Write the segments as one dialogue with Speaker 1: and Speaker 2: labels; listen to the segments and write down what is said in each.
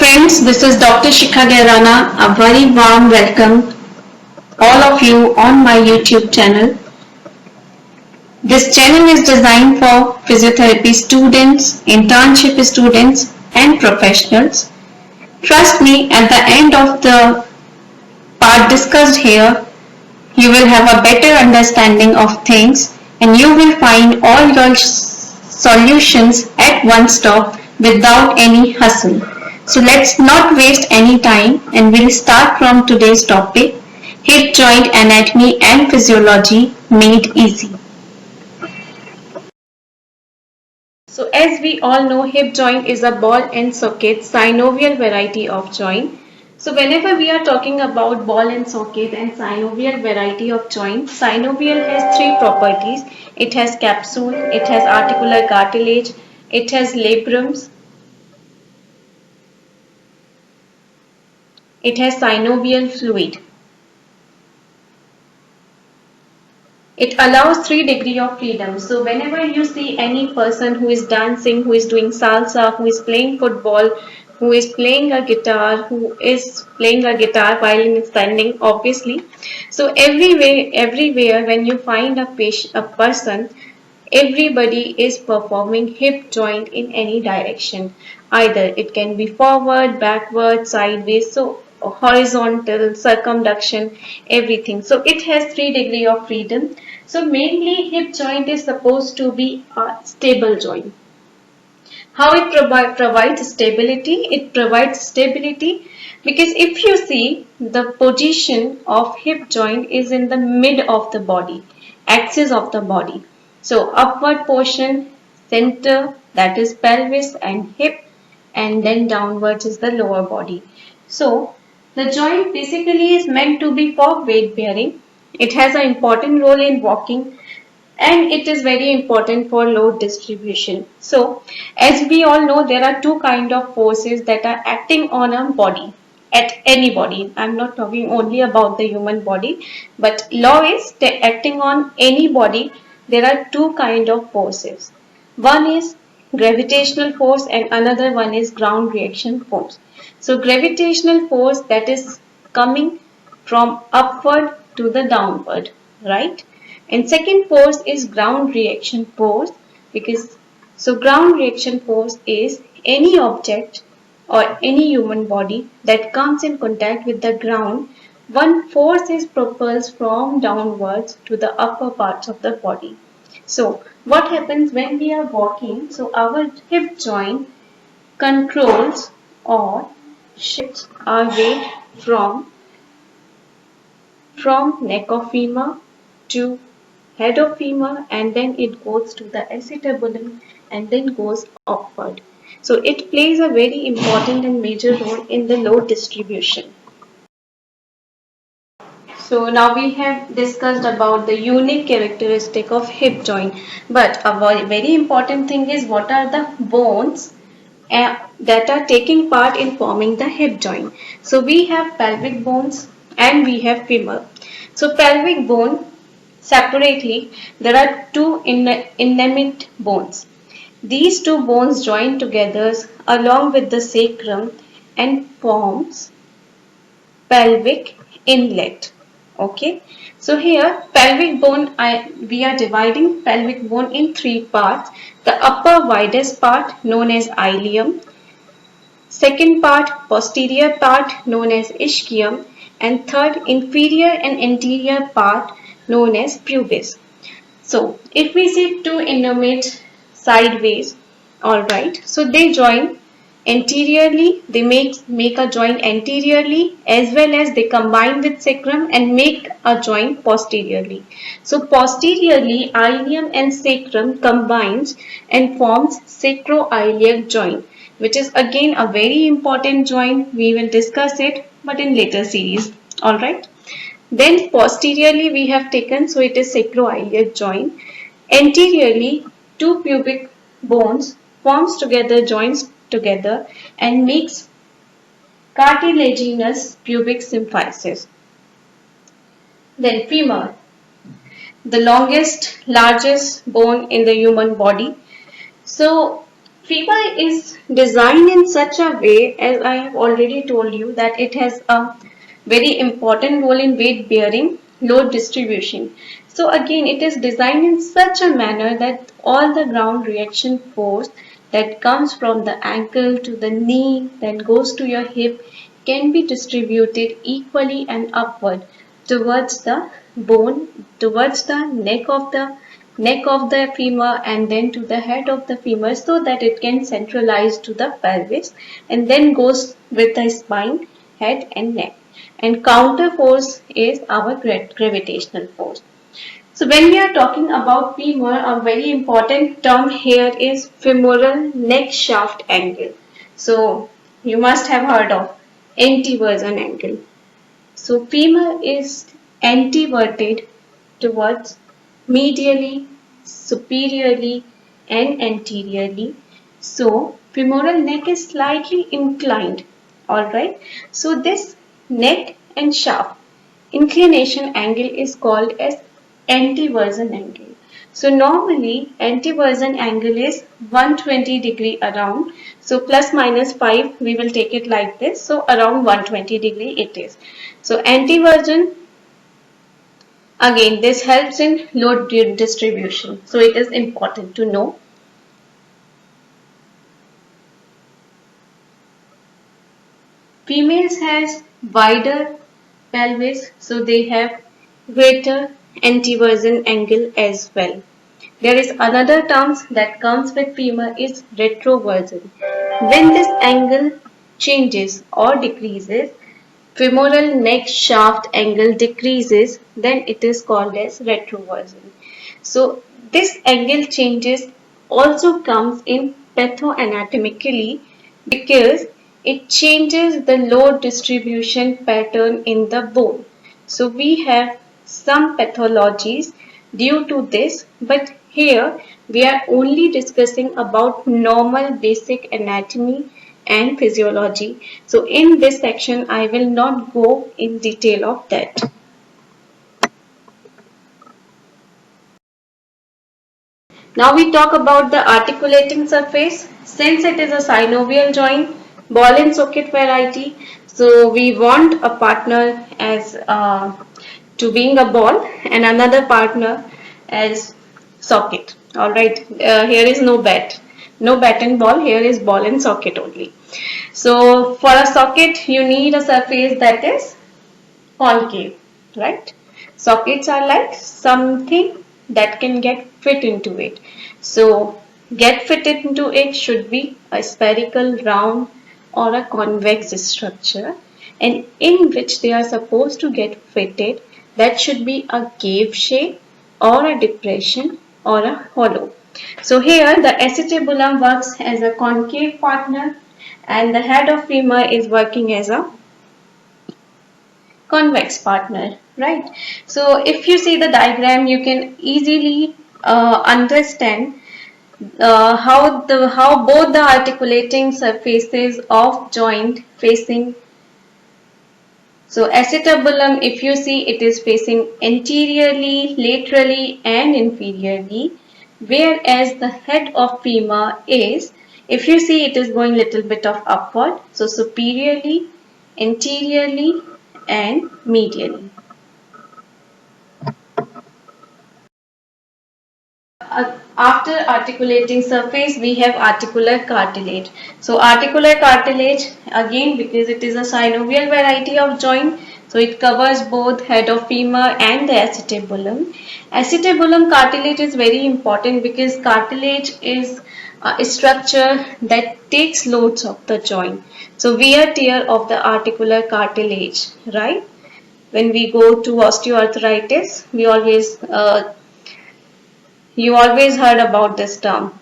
Speaker 1: friends, this is Dr. Shikha Gairana. A very warm welcome all of you on my YouTube channel. This channel is designed for physiotherapy students, internship students and professionals. Trust me, at the end of the part discussed here, you will have a better understanding of things and you will find all your solutions at one stop without any hustle. So let's not waste any time and we'll start from today's topic, hip joint anatomy and physiology made easy. So as we all know, hip joint is a ball and socket synovial variety of joint. So whenever we are talking about ball and socket and synovial variety of joint, synovial has three properties. It has capsule, it has articular cartilage, it has labrums, it has synovial fluid. It allows 3 degrees of freedom. So whenever you see any person who is dancing, who is doing salsa, who is playing football, who is playing a guitar, who is playing a guitar while standing, obviously. So everywhere when you find a person, everybody is performing hip joint in any direction. Either it can be forward, backward, sideways, so horizontal, circumduction, everything. So it has 3 degrees of freedom. So mainly hip joint is supposed to be a stable joint. How it provides stability? It provides stability because if you see the position of hip joint is in the mid of the body, axis of the body. So upward portion, center, that is pelvis and hip, and then downwards is the lower body. So the joint basically is meant to be for weight bearing. It has an important role in walking and it is very important for load distribution. So as we all know, there are two kind of forces that are acting on a body, at any body. I'm not talking only about the human body, but law is acting on any body. There are two kind of forces. One is gravitational force and another one is ground reaction force. So gravitational force, that is coming from upward to the downward, right? And second force is ground reaction force, because so ground reaction force is any object or any human body that comes in contact with the ground, one force is propelled from downwards to the upper parts of the body. So what happens when we are walking? So our hip joint controls or shifts our weight from neck of femur to head of femur, and then it goes to the acetabulum and then goes upward. So it plays a very important and major role in the load distribution. So now we have discussed about the unique characteristic of hip joint, but a very important thing is what are the bones that are taking part in forming the hip joint. So we have pelvic bones and we have femur. So pelvic bone separately, there are two intimate bones. These two bones join together along with the sacrum and forms pelvic inlet. Okay, so here pelvic bone, we are dividing pelvic bone in three parts. The upper widest part known as ilium, second part posterior part known as ischium, and third inferior and anterior part known as pubis. So if we see two innermates sideways, alright, so they join anteriorly, they make a joint anteriorly, as well as they combine with sacrum and make a joint posteriorly. So posteriorly, ilium and sacrum combines and forms sacroiliac joint, which is again a very important joint. We will discuss it but in later series. Alright. Then posteriorly we have taken, so it is sacroiliac joint. Anteriorly, two pubic bones forms together, joins together and makes cartilaginous pubic symphysis. Then femur, the longest, largest bone in the human body. So Femur is designed in such a way, as I have already told you, that it has a very important role in weight bearing, load distribution. So again, it is designed in such a manner that all the ground reaction force that comes from the ankle to the knee, then goes to your hip, can be distributed equally and upward towards the bone, towards the neck of the femur, and then to the head of the femur, so that it can centralize to the pelvis and then goes with the spine, head and neck. And counter force is our gravitational force. So when we are talking about femur, a very important term here is femoral neck shaft angle. So you must have heard of anteversion angle. So femur is anteverted towards medially, superiorly and anteriorly. So femoral neck is slightly inclined. Alright. So this neck and shaft inclination angle is called as anteversion angle. So normally anteversion angle is 120 around. So plus minus 5 we will take it like this. So around 120 it is. So anteversion, again this helps in load distribution. So it is important to know. Females has wider pelvis, so they have greater anteversion angle as well. There is another term that comes with femur is retroversion. When this angle changes or decreases, femoral neck shaft angle decreases, then it is called as retroversion. So this angle changes also comes in pathoanatomically because it changes the load distribution pattern in the bone. So we have some pathologies due to this, but here we are only discussing about normal basic anatomy and physiology. So in this section I will not go in detail of that. Now we talk about the articulating surface. Since it is a synovial joint, ball and socket variety, so we want a partner as to being a ball and another partner as socket. Alright, here is no bat. No bat and ball, here is ball and socket only. So for a socket, you need a surface that is concave, right? Sockets are like something that can get fit into it. So get fitted into it should be a spherical, round or a convex structure, and in which they are supposed to get fitted, that should be a cave shape or a depression or a hollow. So here the acetabulum works as a concave partner and the head of femur is working as a convex partner, right? So if you see the diagram, you can easily understand how both the articulating surfaces of joint facing. So acetabulum, if you see, it is facing anteriorly, laterally and inferiorly, whereas the head of femur is, if you see, it is going little bit of upward, so superiorly, anteriorly and medially. After articulating surface, we have articular cartilage. So articular cartilage, again because it is a synovial variety of joint, so it covers both head of femur and the acetabulum. Acetabulum cartilage is very important because cartilage is a structure that takes loads of the joint. So wear tear of the articular cartilage, right? When we go to osteoarthritis, you always heard about this term,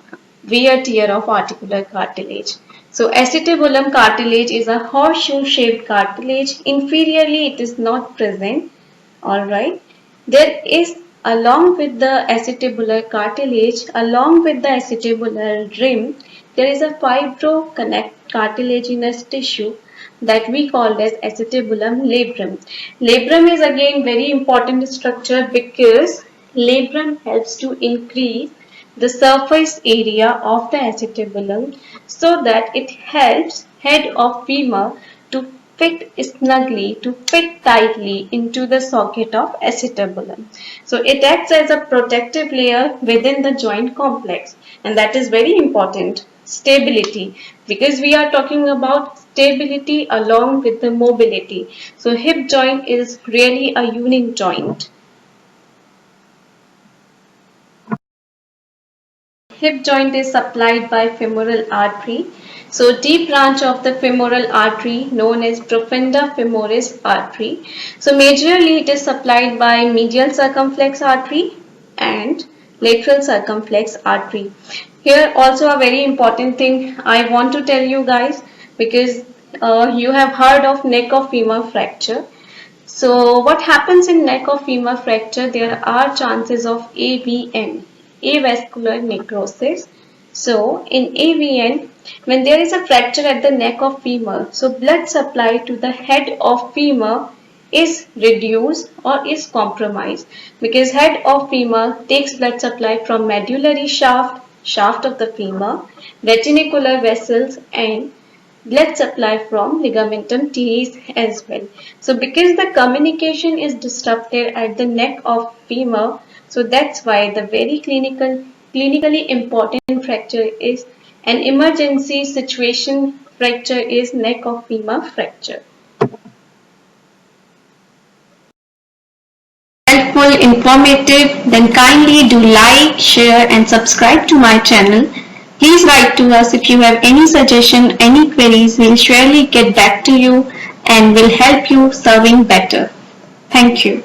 Speaker 1: wear tear of articular cartilage. So acetabulum cartilage is a horseshoe shaped cartilage. Inferiorly it is not present. Alright. There is along with the acetabular cartilage, along with the acetabular rim, there is a cartilaginous tissue that we call as acetabulum labrum. Labrum is again very important structure because labrum helps to increase the surface area of the acetabulum so that it helps head of femur to fit snugly, to fit tightly into the socket of acetabulum. So it acts as a protective layer within the joint complex, and that is very important. Stability, because we are talking about stability along with the mobility. So hip joint is really a unique joint. Hip joint is supplied by femoral artery. So deep branch of the femoral artery known as profunda femoris artery. So majorly it is supplied by medial circumflex artery and lateral circumflex artery. Here also a very important thing I want to tell you guys, because you have heard of neck of femur fracture. So what happens in neck of femur fracture? There are chances of AVN, avascular necrosis. So in AVN, when there is a fracture at the neck of femur, so blood supply to the head of femur is reduced or is compromised, because head of femur takes blood supply from medullary shaft, shaft of the femur, retinicular vessels, and blood supply from ligamentum teres as well. So because the communication is disrupted at the neck of femur, so that's why the very clinically important fracture is an emergency situation fracture is neck of femur fracture. Helpful, informative, then kindly do like, share and subscribe to my channel. Please write to us if you have any suggestion, any queries. We'll surely get back to you and will help you serving better. Thank you.